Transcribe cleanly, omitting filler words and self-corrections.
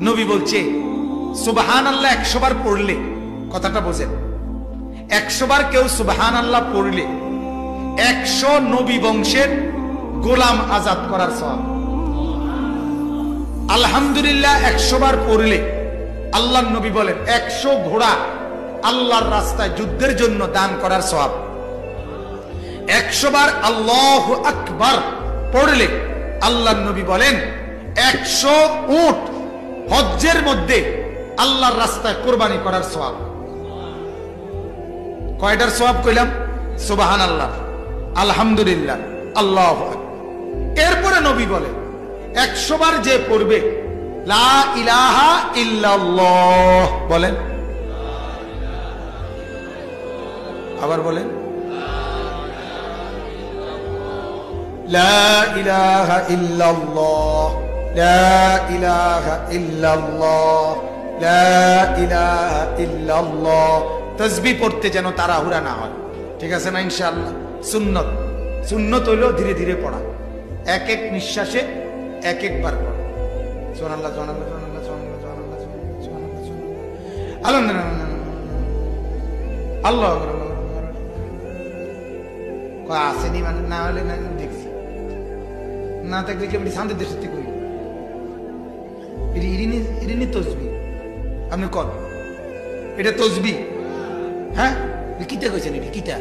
নবী বলছে সুবহানাল্লাহ 100 বার পড়লে, কথাটা বোঝেন, 100 বার কেউ সুবহানাল্লাহ পড়লে 100 নবী বংশের গোলাম আজাদ করার সওয়াব। আলহামদুলিল্লাহ 100 বার পড়লে আল্লাহর নবী বলেন 100 ঘোড়া আল্লাহর রাস্তায় যুদ্ধের জন্য দান করার সওয়াব। 100 বার আল্লাহু আকবার পড়লে আল্লাহর নবী বলেন 100 উট হজ্জের মধ্যে আল্লাহর রাস্তায় কোরবানি করার সওয়াব। কয়টার সওয়াব কইলাম? সুবহানাল্লাহ, আলহামদুলিল্লাহ, আল্লাহু আকবার। এরপরে নবী বলে 100 বার যে পড়বে লা ইলাহা ইল্লাল্লাহ, বলেন, আবার বলেন, লা ইলাহা ইল্লাল্লাহ, লা ইলাহা ইল্লাল্লাহ, লা ইলাহা ইল্লাল্লাহ। তাসবিহ পড়তে যেন তাড়াহুড়া না হয়, ঠিক আছে না? ইনশাআল্লাহ সুন্নত, সুন্নত হইলেও ধীরে ধীরে পড়া, এক এক নিঃশ্বাসে এক একবার পড়া। সুবহানাল্লাহ, সুবহানাল্লাহ, সুবহানাল্লাহ, সুবহানাল্লাহ, সুবহানাল্লাহ, সুবহানাল্লাহ, আল্লাহ আসেনি মানে না হলে না দেখছি, না থাকলে কি আমি শান্তি দেশের থেকে করি ইরিনি তসবি, আপনি কর এটা তসবি, হ্যাঁ কিটা কইছেন, এটা কিটা